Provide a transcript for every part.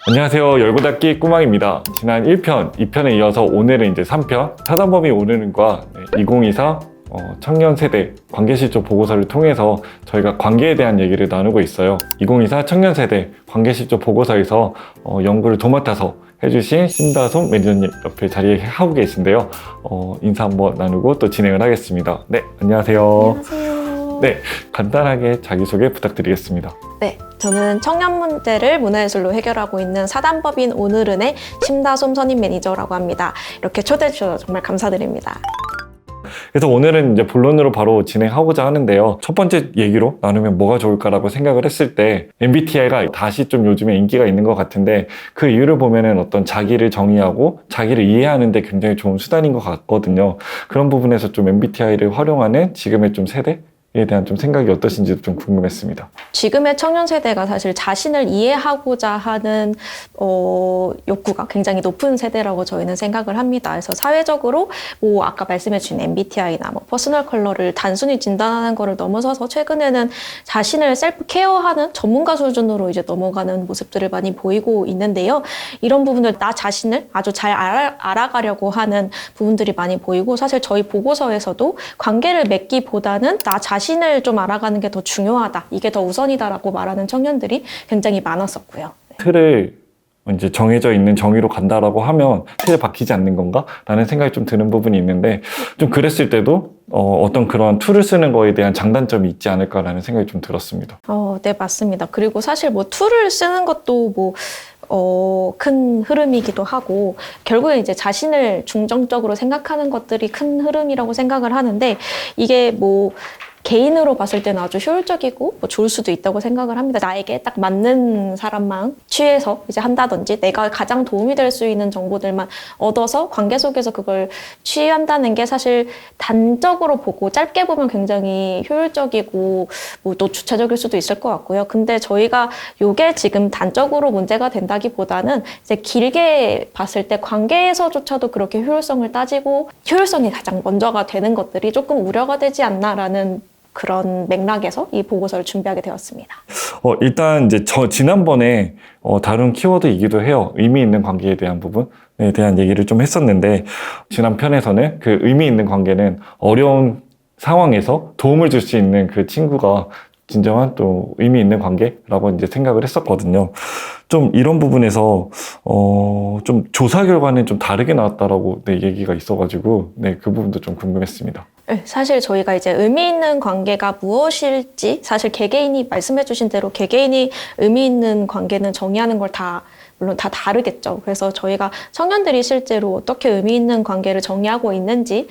안녕하세요. 열고닫기 꾸망입니다. 지난 1편, 2편에 이어서 오늘은 이제 3편 사단법인 오늘은과 2024 청년 세대 관계실적 보고서를 통해서 저희가 관계에 대한 얘기를 나누고 있어요. 2024 청년 세대 관계실적 보고서에서 연구를 도맡아서 해주신 신다솜 매니저님 옆에 자리하고 계신데요. 인사 한번 나누고 또 진행을 하겠습니다. 네, 안녕하세요. 안녕하세요. 네, 간단하게 자기소개 부탁드리겠습니다. 네, 저는 청년 문제를 문화예술로 해결하고 있는 사단법인 오늘은의 신다솜 선임 매니저라고 합니다. 이렇게 초대해 주셔서 정말 감사드립니다. 그래서 오늘은 이제 본론으로 바로 진행하고자 하는데요. 첫 번째 얘기로 나누면 뭐가 좋을까라고 생각을 했을 때 MBTI가 다시 좀 요즘에 인기가 있는 것 같은데 그 이유를 보면은 어떤 자기를 정의하고 자기를 이해하는 데 굉장히 좋은 수단인 것 같거든요. 그런 부분에서 좀 MBTI를 활용하는 지금의 좀 세대에 대한 좀 생각이 어떠신지도 좀 궁금했습니다. 지금의 청년 세대가 사실 자신을 이해하고자 하는 욕구가 굉장히 높은 세대라고 저희는 생각을 합니다. 그래서 사회적으로 뭐 아까 말씀해 주신 MBTI나 뭐 퍼스널 컬러를 단순히 진단하는 거를 넘어서서 최근에는 자신을 셀프 케어하는 전문가 수준으로 이제 넘어가는 모습들을 많이 보이고 있는데요. 이런 부분들 나 자신을 아주 잘 알아가려고 하는 부분들이 많이 보이고 사실 저희 보고서에서도 관계를 맺기보다는 나 자신을 좀 알아가는 게 더 중요하다. 이게 더 우선이다라고 말하는 청년들이 굉장히 많았었고요. 틀을 이제 정해져 있는 정의로 간다라고 하면 틀에 박히지 않는 건가? 라는 생각이 좀 드는 부분이 있는데 좀 그랬을 때도 어떤 그런 툴을 쓰는 거에 대한 장단점이 있지 않을까라는 생각이 좀 들었습니다. 네, 맞습니다. 그리고 사실 뭐 툴을 쓰는 것도 큰 흐름이기도 하고 결국에 이제 자신을 중점적으로 생각하는 것들이 큰 흐름이라고 생각을 하는데 이게 뭐 개인으로 봤을 때는 아주 효율적이고 좋을 수도 있다고 생각을 합니다. 나에게 딱 맞는 사람만 취해서 이제 한다든지 내가 가장 도움이 될 수 있는 정보들만 얻어서 관계 속에서 그걸 취한다는 게 사실 단적으로 보고 짧게 보면 굉장히 효율적이고 또 주체적일 수도 있을 것 같고요. 근데 저희가 이게 지금 단적으로 문제가 된다기보다는 이제 길게 봤을 때 관계에서조차도 그렇게 효율성을 따지고 효율성이 가장 먼저가 되는 것들이 조금 우려가 되지 않나라는 그런 맥락에서 이 보고서를 준비하게 되었습니다. 일단 이제 지난번에 다룬 키워드이기도 해요. 의미 있는 관계에 대한 부분에 대한 얘기를 좀 했었는데 지난 편에서는 그 의미 있는 관계는 어려운 상황에서 도움을 줄 수 있는 그 친구가 진정한 또 의미 있는 관계라고 이제 생각을 했었거든요. 좀 이런 부분에서 좀 조사 결과는 좀 다르게 나왔다라고 얘기가 있어가지고 그 부분도 좀 궁금했습니다. 사실 저희가 이제 의미 있는 관계가 무엇일지 사실 개개인이 말씀해 주신 대로 개개인이 의미 있는 관계는 정의하는 걸 물론 다 다르겠죠. 그래서 저희가 청년들이 실제로 어떻게 의미 있는 관계를 정의하고 있는지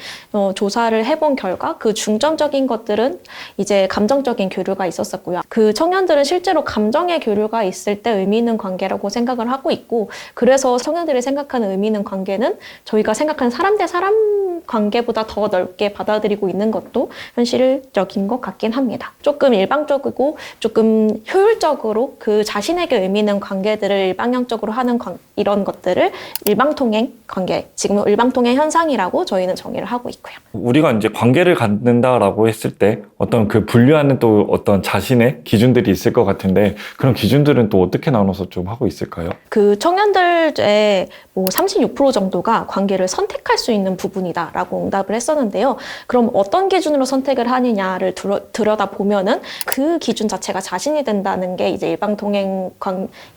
조사를 해본 결과 그 중점적인 것들은 이제 감정적인 교류가 있었었고요. 그 청년들은 실제로 감정의 교류가 있을 때 의미 있는 관계라고 생각을 하고 있고 그래서 청년들이 생각하는 의미 있는 관계는 저희가 생각하는 사람 대 사람 관계보다 더 넓게 받아들이고 있는 것도 현실적인 것 같긴 합니다. 조금 일방적이고 조금 효율적으로 그 자신에게 의미 있는 관계들을 일방향적으로 하는 이런 것들을 일방통행 관계, 지금 일방통행 현상이라고 저희는 정의를 하고 있고요. 우리가 이제 관계를 갖는다라고 했을 때 어떤 그 분류하는 또 어떤 자신의 기준들이 있을 것 같은데 그런 기준들은 또 어떻게 나눠서 좀 하고 있을까요? 그 청년들의 36% 정도가 관계를 선택할 수 있는 부분이다라고 응답을 했었는데요. 그럼 어떤 기준으로 선택을 하느냐를 들여다보면은 그 기준 자체가 자신이 된다는 게 이제 일방통행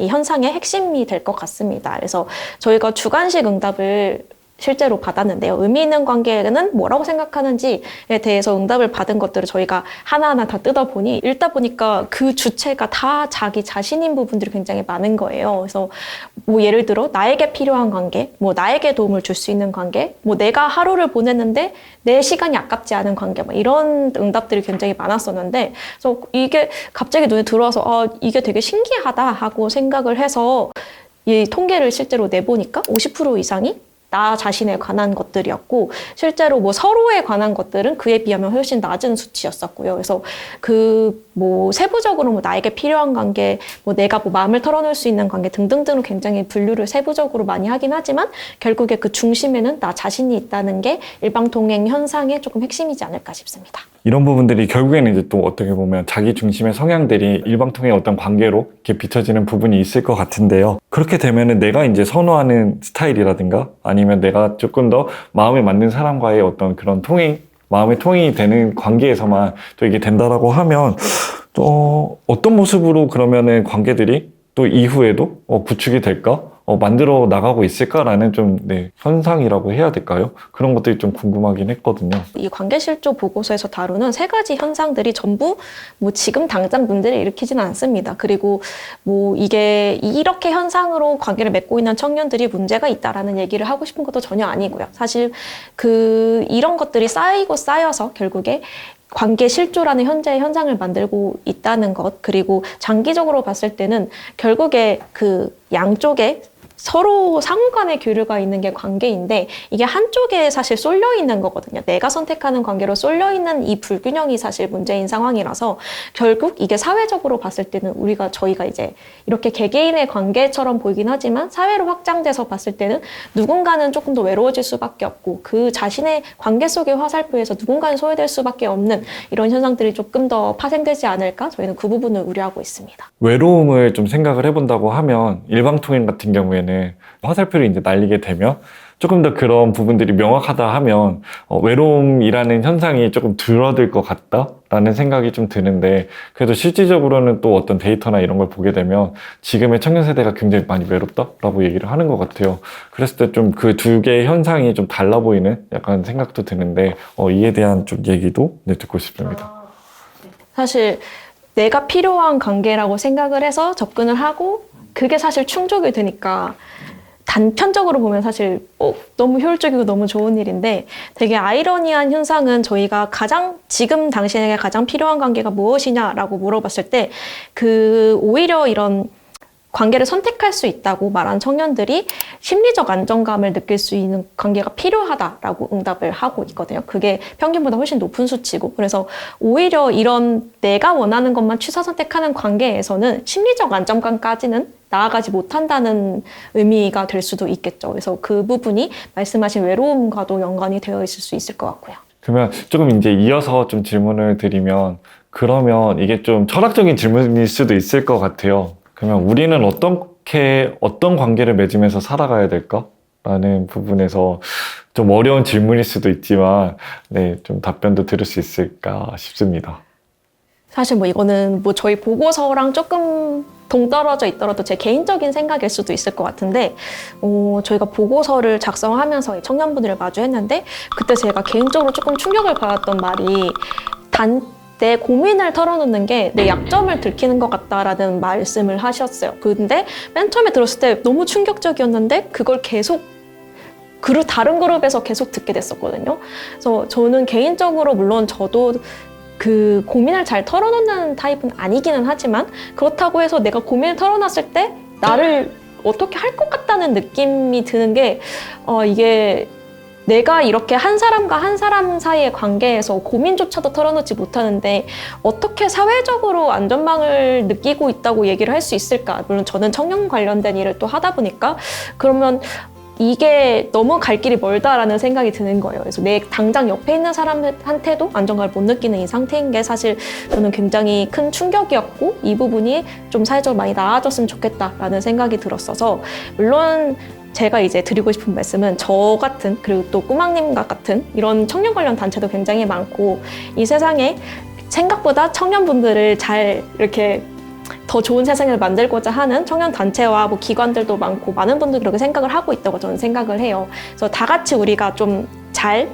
이 현상의 핵심이 될 것 같습니다. 그래서 저희가 주관식 응답을 실제로 받았는데요. 의미 있는 관계는 뭐라고 생각하는지에 대해서 응답을 받은 것들을 저희가 하나하나 다 읽다 보니까 그 주체가 다 자기 자신인 부분들이 굉장히 많은 거예요. 그래서 예를 들어 나에게 필요한 관계, 나에게 도움을 줄 수 있는 관계, 내가 하루를 보냈는데 내 시간이 아깝지 않은 관계, 이런 응답들이 굉장히 많았었는데 그래서 이게 갑자기 눈에 들어와서 이게 되게 신기하다 하고 생각을 해서 이 통계를 실제로 내보니까 50% 이상이 나 자신에 관한 것들이었고 실제로 서로에 관한 것들은 그에 비하면 훨씬 낮은 수치였었고요. 그래서 그 뭐 세부적으로 뭐 나에게 필요한 관계, 뭐 내가 뭐 마음을 털어놓을 수 있는 관계 등등등으로 굉장히 분류를 세부적으로 많이 하긴 하지만 결국에 그 중심에는 나 자신이 있다는 게 일방통행 현상의 조금 핵심이지 않을까 싶습니다. 이런 부분들이 결국에는 이제 또 어떻게 보면 자기 중심의 성향들이 일방통행의 어떤 관계로 이렇게 비춰지는 부분이 있을 것 같은데요. 그렇게 되면은 내가 이제 선호하는 스타일이라든가 아니면 내가 조금 더 마음에 맞는 사람과의 어떤 그런 통행, 마음의 통행이 되는 관계에서만 또 이게 된다라고 하면 또 어떤 모습으로 그러면은 관계들이 또 이후에도 구축이 될까? 만들어 나가고 있을까라는 좀, 현상이라고 해야 될까요? 그런 것들이 좀 궁금하긴 했거든요. 이 관계실조 보고서에서 다루는 세 가지 현상들이 전부 뭐 지금 당장 문제를 일으키지는 않습니다. 그리고 뭐 이게 이렇게 현상으로 관계를 맺고 있는 청년들이 문제가 있다라는 얘기를 하고 싶은 것도 전혀 아니고요. 사실 이런 것들이 쌓이고 쌓여서 결국에 관계 실조라는 현재의 현상을 만들고 있다는 것, 그리고 장기적으로 봤을 때는 결국에 그 양쪽에 서로 상호 간의 교류가 있는 게 관계인데 이게 한쪽에 사실 쏠려 있는 거거든요. 내가 선택하는 관계로 쏠려 있는 이 불균형이 사실 문제인 상황이라서 결국 이게 사회적으로 봤을 때는 저희가 이제 이렇게 개개인의 관계처럼 보이긴 하지만 사회로 확장돼서 봤을 때는 누군가는 조금 더 외로워질 수밖에 없고 그 자신의 관계 속의 화살표에서 누군가는 소외될 수밖에 없는 이런 현상들이 조금 더 파생되지 않을까? 저희는 그 부분을 우려하고 있습니다. 외로움을 좀 생각을 해본다고 하면 일방통행 같은 경우에는 화살표를 이제 날리게 되면 조금 더 그런 부분들이 명확하다 하면 외로움이라는 현상이 조금 줄어들 것 같다라는 생각이 좀 드는데 그래도 실질적으로는 또 어떤 데이터나 이런 걸 보게 되면 지금의 청년 세대가 굉장히 많이 외롭다라고 얘기를 하는 것 같아요. 그랬을 때 좀 그 두 개의 현상이 좀 달라 보이는 약간 생각도 드는데 이에 대한 좀 얘기도 듣고 싶습니다. 사실 내가 필요한 관계라고 생각을 해서 접근을 하고 그게 사실 충족이 되니까 단편적으로 보면 사실 너무 효율적이고 너무 좋은 일인데 되게 아이러니한 현상은 저희가 지금 당신에게 가장 필요한 관계가 무엇이냐라고 물어봤을 때 오히려 이런 관계를 선택할 수 있다고 말한 청년들이 심리적 안정감을 느낄 수 있는 관계가 필요하다라고 응답을 하고 있거든요. 그게 평균보다 훨씬 높은 수치고 그래서 오히려 이런 내가 원하는 것만 취사 선택하는 관계에서는 심리적 안정감까지는 나아가지 못한다는 의미가 될 수도 있겠죠. 그래서 그 부분이 말씀하신 외로움과도 연관이 되어 있을 수 있을 것 같고요. 그러면 조금 이제 이어서 좀 질문을 드리면 그러면 이게 좀 철학적인 질문일 수도 있을 것 같아요. 그러면 우리는 어떤 관계를 맺으면서 살아가야 될까? 라는 부분에서 좀 어려운 질문일 수도 있지만, 좀 답변도 들을 수 있을까 싶습니다. 사실 이거는 저희 보고서랑 조금 동떨어져 있더라도 제 개인적인 생각일 수도 있을 것 같은데, 저희가 보고서를 작성하면서 청년분들을 마주했는데, 그때 제가 개인적으로 조금 충격을 받았던 말이 내 고민을 털어놓는 게 내 약점을 들키는 것 같다라는 말씀을 하셨어요. 근데 맨 처음에 들었을 때 너무 충격적이었는데 그걸 계속 다른 그룹에서 계속 듣게 됐었거든요. 그래서 저는 개인적으로 물론 저도 그 고민을 잘 털어놓는 타입은 아니기는 하지만 그렇다고 해서 내가 고민을 털어놨을 때 나를 어떻게 할 것 같다는 느낌이 드는 게 이게 내가 이렇게 한 사람과 한 사람 사이의 관계에서 고민조차도 털어놓지 못하는데 어떻게 사회적으로 안전망을 느끼고 있다고 얘기를 할 수 있을까? 물론 저는 청년 관련된 일을 또 하다 보니까 그러면 이게 너무 갈 길이 멀다라는 생각이 드는 거예요. 그래서 내 당장 옆에 있는 사람한테도 안정감을 못 느끼는 이 상태인 게 사실 저는 굉장히 큰 충격이었고 이 부분이 좀 사회적으로 많이 나아졌으면 좋겠다라는 생각이 들었어서 물론 제가 이제 드리고 싶은 말씀은 저 같은 그리고 또 꾸막님과 같은 이런 청년 관련 단체도 굉장히 많고 이 세상에 생각보다 청년분들을 잘 이렇게 더 좋은 세상을 만들고자 하는 청년 단체와 기관들도 많고 많은 분들이 그렇게 생각을 하고 있다고 저는 생각을 해요. 그래서 다 같이 우리가 좀 잘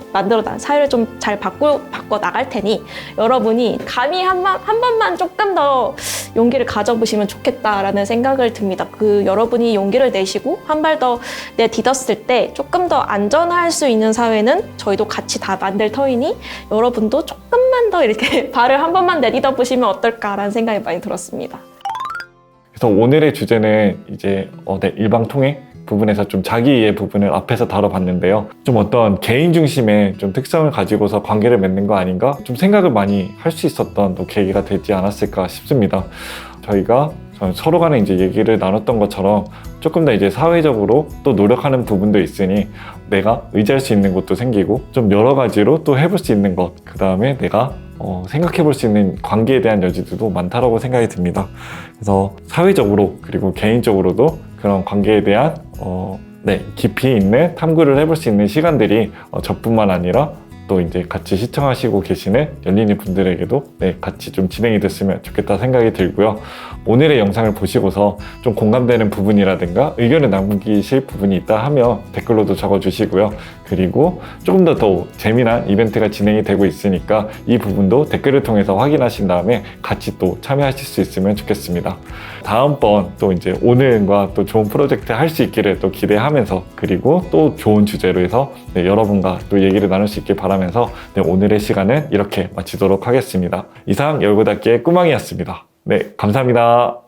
사회를 좀 잘 바꿔 나갈 테니 여러분이 감히 한 번만 조금 더 용기를 가져보시면 좋겠다라는 생각을 듭니다. 여러분이 용기를 내시고 한 발 더 내딛었을 때 조금 더 안전할 수 있는 사회는 저희도 같이 다 만들 터이니 여러분도 조금만 더 이렇게 발을 한 번만 내딛어 보시면 어떨까라는 생각이 많이 들었습니다. 그래서 오늘의 주제는 이제 일방통행 부분에서 좀 자기의 부분을 앞에서 다뤄봤는데요. 좀 어떤 개인 중심의 좀 특성을 가지고서 관계를 맺는 거 아닌가? 좀 생각을 많이 할 수 있었던 또 계기가 되지 않았을까 싶습니다. 저희가 서로 간에 이제 얘기를 나눴던 것처럼 조금 더 이제 사회적으로 또 노력하는 부분도 있으니 내가 의지할 수 있는 것도 생기고 좀 여러 가지로 또 해볼 수 있는 것, 그 다음에 내가 생각해 볼 수 있는 관계에 대한 여지도 많다라고 생각이 듭니다. 그래서 사회적으로 그리고 개인적으로도 그런 관계에 대한 깊이 있는 탐구를 해볼 수 있는 시간들이 저뿐만 아니라 또 이제 같이 시청하시고 계시는 열린이 분들에게도 같이 좀 진행이 됐으면 좋겠다 생각이 들고요. 오늘의 영상을 보시고서 좀 공감되는 부분이라든가 의견을 남기실 부분이 있다 하면 댓글로도 적어주시고요. 그리고 조금 더 재미난 이벤트가 진행이 되고 있으니까 이 부분도 댓글을 통해서 확인하신 다음에 같이 또 참여하실 수 있으면 좋겠습니다. 다음번 또 이제 오늘과 또 좋은 프로젝트 할 수 있기를 또 기대하면서, 그리고 또 좋은 주제로 해서 여러분과 또 얘기를 나눌 수 있길 바라면서 오늘의 시간은 이렇게 마치도록 하겠습니다. 이상 열고닫기의 꾸망이었습니다. 네, 감사합니다.